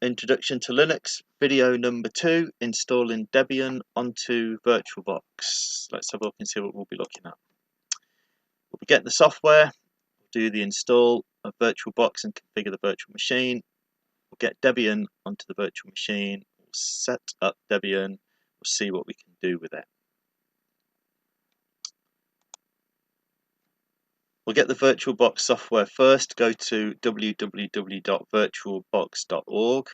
Introduction to Linux, video number 2, installing Debian onto VirtualBox. Let's have a look and see what we'll be looking at. We'll be getting the software, we'll do the install of VirtualBox and configure the virtual machine. We'll get Debian onto the virtual machine, we'll set up Debian, we'll see what we can do with it. We'll get the VirtualBox software first. Go to www.virtualbox.org.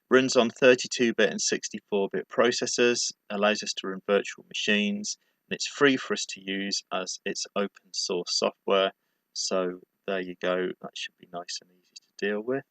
Runs on 32-bit and 64-bit processors, allows us to run virtual machines, and it's free for us to use as it's open source software. So there you go, that should be nice and easy to deal with.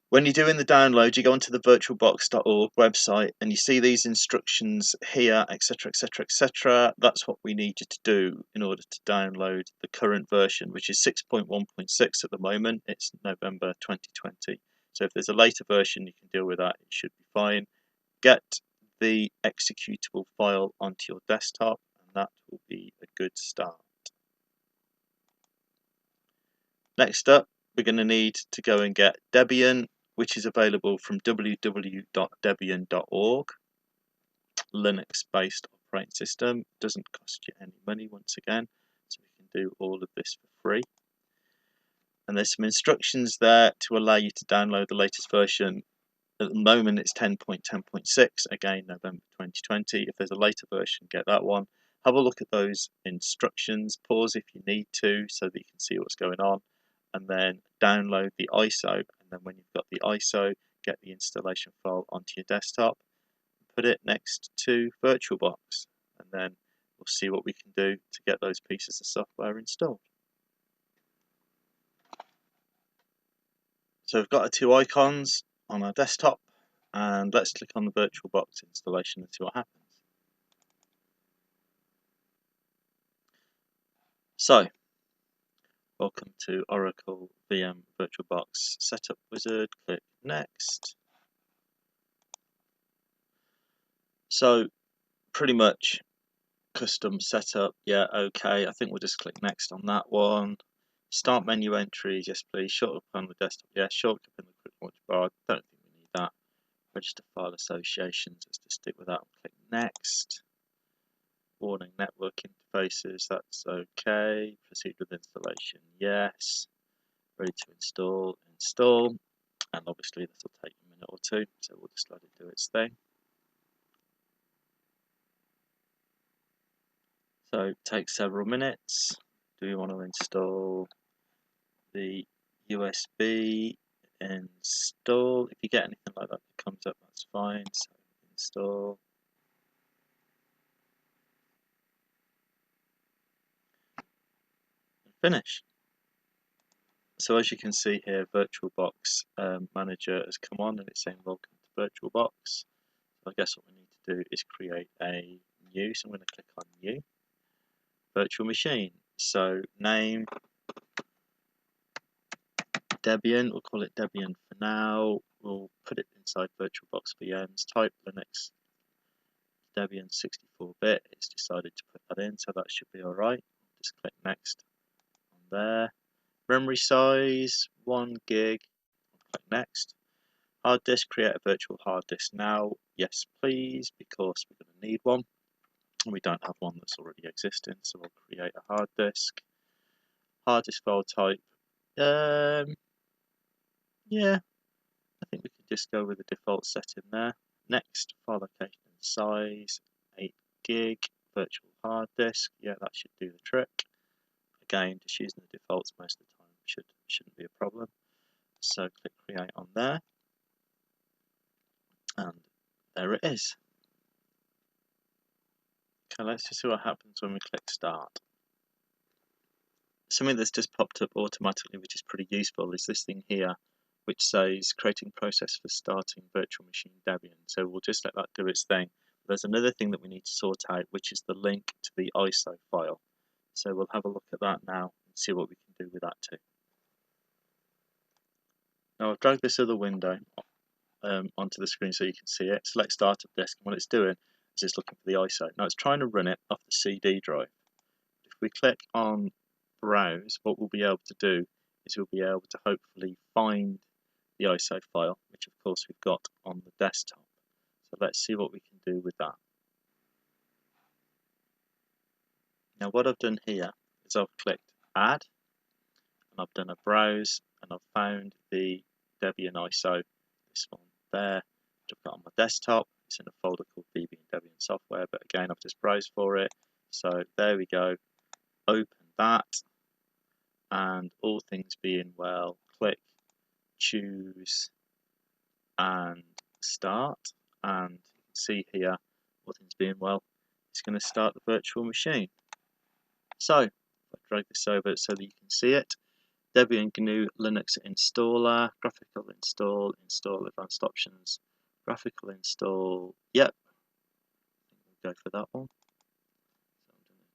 When you're doing the download, you go onto the virtualbox.org website and you see these instructions here, etc, etc, etc. That's what we need you to do in order to download the current version, which is 6.1.6 at the moment. It's November 2020. So if there's a later version, you can deal with that. It should be fine. Get the executable file onto your desktop, and that will be a good start. Next up, we're going to need to go and get Debian, which is available from www.debian.org. Linux-based operating system. Doesn't cost you any money once again, so we can do all of this for free. And there's some instructions there to allow you to download the latest version. At the moment it's 10.10.6, again November 2020. If there's a later version, get that one. Have a look at those instructions, pause if you need to so that you can see what's going on, and then download the ISO, and then when you've got the ISO, get the installation file onto your desktop, put it next to VirtualBox, and then we'll see what we can do to get those pieces of software installed. So we've got our two icons on our desktop, and let's click on the VirtualBox installation and see what happens. So, welcome to Oracle VM VirtualBox Setup Wizard. Click Next. So, pretty much custom setup. Yeah, okay. I think we'll just click Next on that one. Start menu entries, yes please. Shortcut on the desktop, yeah. Shortcut in the quick launch bar. Don't think we need that. Register file associations. Let's just stick with that. Click Next. Warning network interfaces, that's okay. Proceed with installation, yes. Ready to install, install. And obviously this will take a minute or two, so we'll just let it do its thing. So it takes several minutes. Do we want to install the USB? Install. If you get anything like that that comes up, that's fine. So install. Finish. So as you can see here, VirtualBox Manager has come on and it's saying welcome to VirtualBox. So I guess what we need to do is create a new, so I'm going to click on new, virtual machine. So name, Debian, we'll call it Debian for now. We'll put it inside VirtualBox VMs, type Linux Debian 64-bit. It's decided to put that in, so that should be alright. Just click next on there. Memory size 1 gig. Click next. Hard disk, create a virtual hard disk now. Yes, please, because we're going to need one. We don't have one that's already existing, so we'll create a hard disk. Hard disk file type. Yeah, I think we can just go with the default setting there. Next, file location and size 8 gig. Virtual hard disk. Yeah, that should do the trick. Again, just using the defaults most of the time shouldn't be a problem. So click create on there, and there it is. Okay, let's just see what happens when we click start. Something that's just popped up automatically, which is pretty useful, is this thing here, which says creating process for starting virtual machine Debian. So we'll just let that do its thing. There's another thing that we need to sort out, which is the link to the ISO file. So we'll have a look at that now and see what we can do with that too. Now I've dragged this other window onto the screen so you can see it. Select startup disk, and what it's doing is it's looking for the ISO. Now it's trying to run it off the CD drive. If we click on browse, what we'll be able to do is we'll be able to hopefully find the ISO file, which of course we've got on the desktop. So let's see what we can do with that. Now what I've done here is I've clicked Add, and I've done a browse, and I've found the Debian ISO, this one there, which I've got on my desktop. It's in a folder called Debian software, but again I've just browsed for it. So there we go, open that, and all things being well, click choose and start, and you can see here, all things being well, it's going to start the virtual machine. So if I drag this over so that you can see it, Debian GNU Linux installer, graphical install, install advanced options, graphical install, yep, we'll go for that one. So I'm going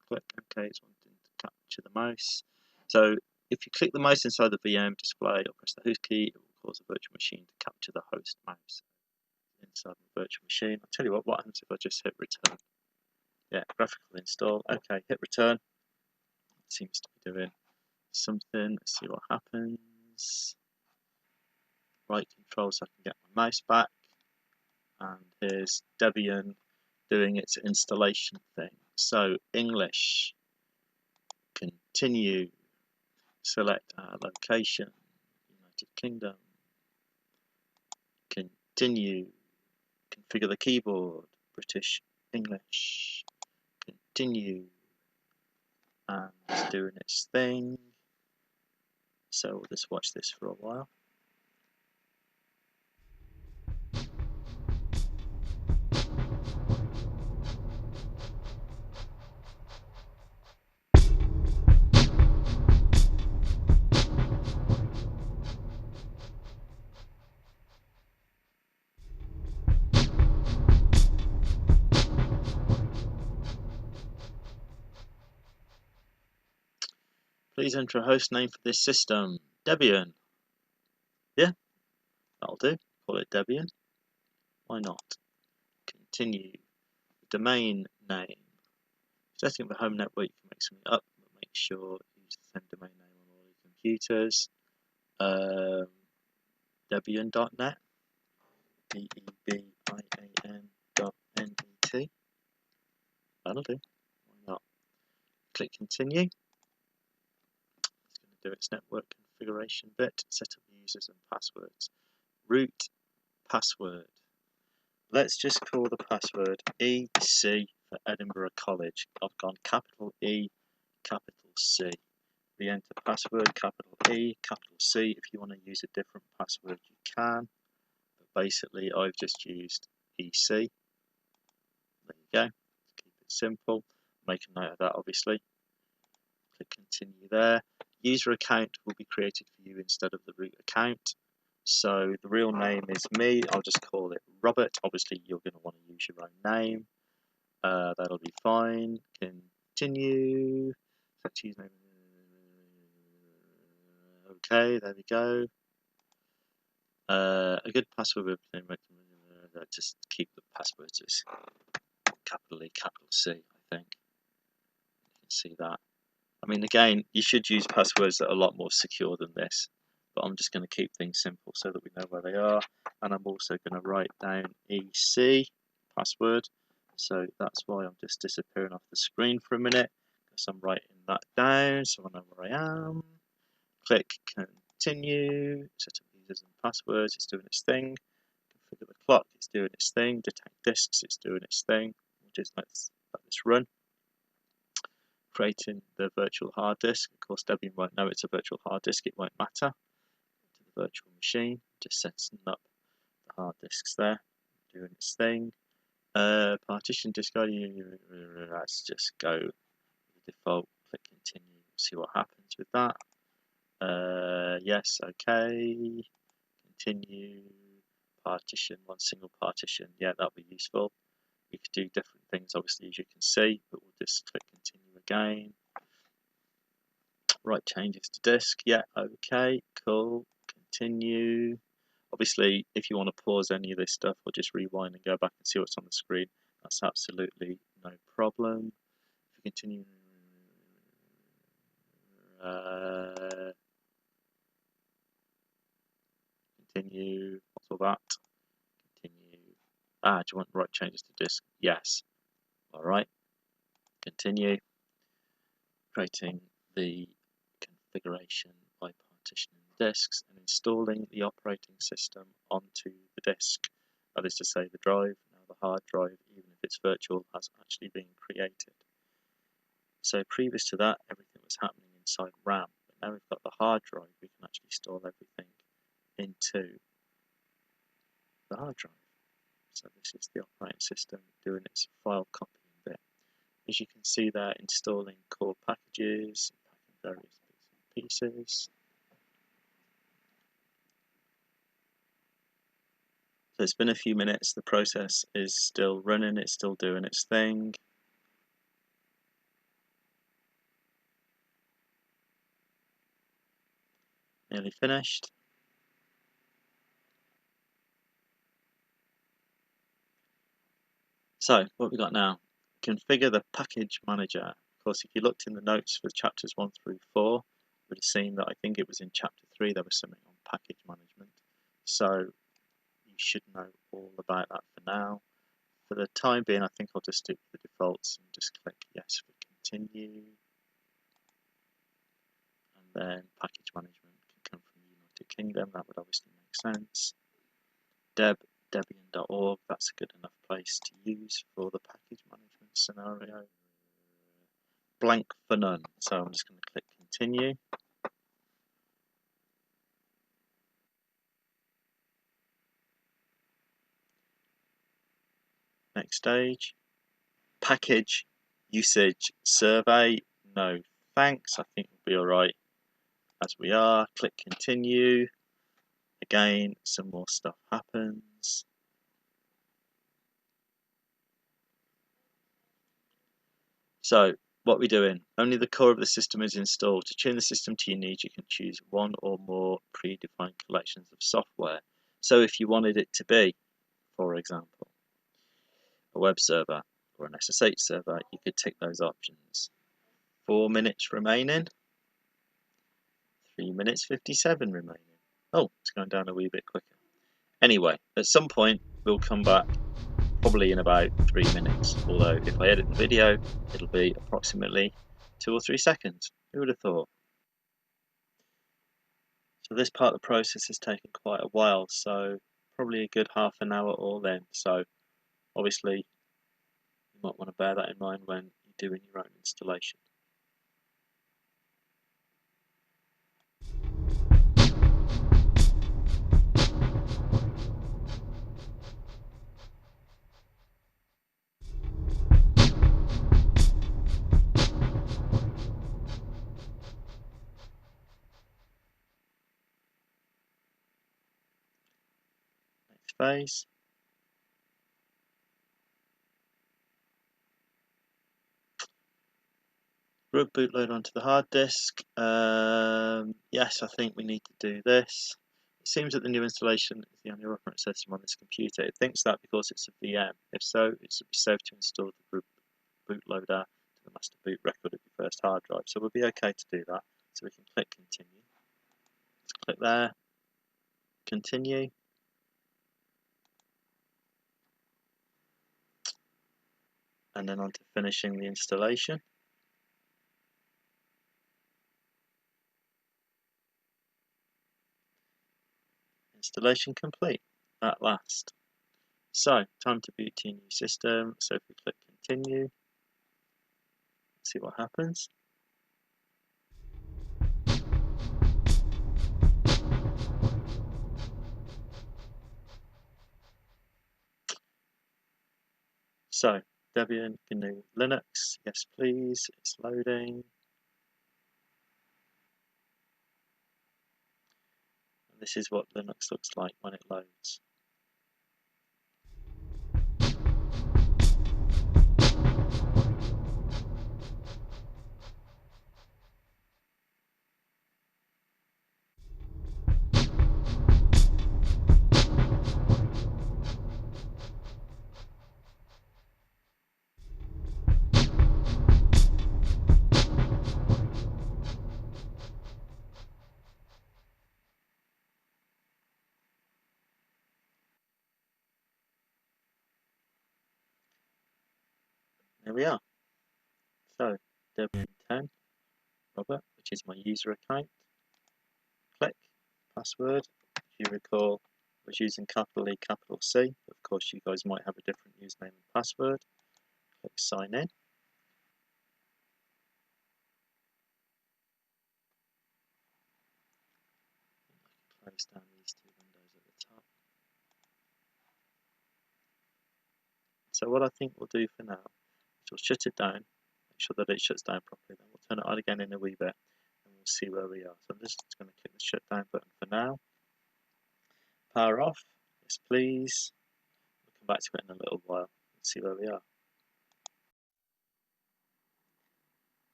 to click OK, it's wanting to capture the mouse. So if you click the mouse inside the VM display or press the host key, it will cause the virtual machine to capture the host mouse inside the virtual machine. I'll tell you what happens if I just hit return. Yeah, graphical install, OK, hit return. It seems to be doing something. Let's see what happens. Right control so I can get my mouse back, and here's Debian doing its installation thing. So English, continue, select our location, United Kingdom, continue, configure the keyboard, British English, continue, and it's doing its thing. So we'll just watch this for a while. Please enter a host name for this system. Debian. Yeah, that'll do. Call it Debian. Why not? Continue. Domain name. Setting up the home network, you can make something up, but make sure you use the same domain name on all your computers. Debian.net. Debian.net. That'll do. Why not? Click continue. It's going to do its network configuration bit. Set up users and passwords. Root password. Let's just call the password EC for Edinburgh College. I've gone capital E, capital C. We enter password, capital E, capital C. If you want to use a different password, you can. But basically, I've just used EC. There you go. Keep it simple. Make a note of that, obviously. Click continue there. User account will be created for you instead of the root account. So the real name is me. I'll just call it Robert. Obviously, you're going to want to use your own name. That'll be fine. Continue. Username. Okay, there we go. A good password would be just keep the passwords as capital E, capital C, I think. You can see that. I mean, again, you should use passwords that are a lot more secure than this, but I'm just going to keep things simple so that we know where they are. And I'm also going to write down EC password. So that's why I'm just disappearing off the screen for a minute, because I'm writing that down so I know where I am. Click continue, set up users and passwords, it's doing its thing. Configure the clock, it's doing its thing. Detect disks, it's doing its thing. We'll just let this run. Creating the virtual hard disk. Of course, Debian won't know it's a virtual hard disk, it won't matter. To the virtual machine, just setting up the hard disks there, doing its thing. Partition disk ID, let's just go with the default, click continue, see what happens with that. Yes, okay, continue, partition, one single partition, yeah, that'll be useful. We could do different things, obviously, as you can see, but we'll just click continue again. Write changes to disk, yeah, okay, cool, continue. Obviously, if you want to pause any of this stuff or just rewind and go back and see what's on the screen, that's absolutely no problem. If you continue, continue. What's all that? Continue. Do you want write changes to disk? Yes. Alright. Continue. Creating the configuration by partitioning the disks and installing the operating system onto the disk. That is to say, the drive, now the hard drive, even if it's virtual, has actually been created. So previous to that, everything was happening inside RAM. But now we've got the hard drive, we can actually store everything into the hard drive. So this is the operating system doing its file copying bit. As you can see there, installing core packages, packing various bits and pieces. So it's been a few minutes, the process is still running, it's still doing its thing. Nearly finished. So what we got now, configure the package manager. Of course, if you looked in the notes for chapters 1 through 4, you would have seen that I think it was in chapter 3 there was something on package management. So you should know all about that for now. For the time being, I think I'll just stick with the defaults and just click yes for continue. And then package management can come from the United Kingdom, that would obviously make sense. Debian.org, that's a good enough place to use for the package management scenario. Blank for none, so I'm just going to click continue. Next stage. Package usage survey, no thanks, I think we'll be alright as we are. Click continue. Again, some more stuff happens. So what we're doing, only the core of the system is installed. To tune the system to your needs, you can choose one or more predefined collections of software. So if you wanted it to be, for example, a web server or an SSH server, you could tick those options. 4 minutes remaining. 3 minutes 57 remaining. Oh, it's going down a wee bit quicker. Anyway, at some point we'll come back, probably in about 3 minutes. Although if I edit the video, it'll be approximately 2 or 3 seconds. Who would have thought? So this part of the process has taken quite a while, so probably a good half an hour all in. So obviously you might want to bear that in mind when you're doing your own installation. Next phase. Group bootload onto the hard disk. Yes, I think we need to do this. It seems that the new installation is the only reference system on this computer. It thinks that because it's a VM. If so, it should be safe to install the group bootloader to the master boot record of your first hard drive. So we'll be okay to do that. So we can click continue. Let's click there. Continue. And then on to finishing the installation. Installation complete at last. So, time to boot to your new system. So if we click continue, let's see what happens. So, Debian, GNU Linux, yes please, it's loading. And this is what Linux looks like when it loads. There we are. So Debian 10 Robert, which is my user account. Click password. If you recall, I was using capital E, capital C. Of course, you guys might have a different username and password. Click sign in. Close down these two windows at the top. So what I think we'll do for now is we'll shut it down, make sure that it shuts down properly, then we'll turn it on again in a wee bit and we'll see where we are. So I'm just going to click the shutdown button for now. Power off, yes please. We'll come back to it in a little while and see where we are.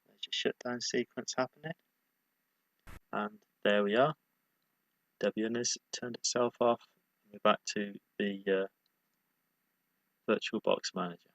There's your shutdown sequence happening. And there we are. Debian has turned itself off. We're back to the VirtualBox manager.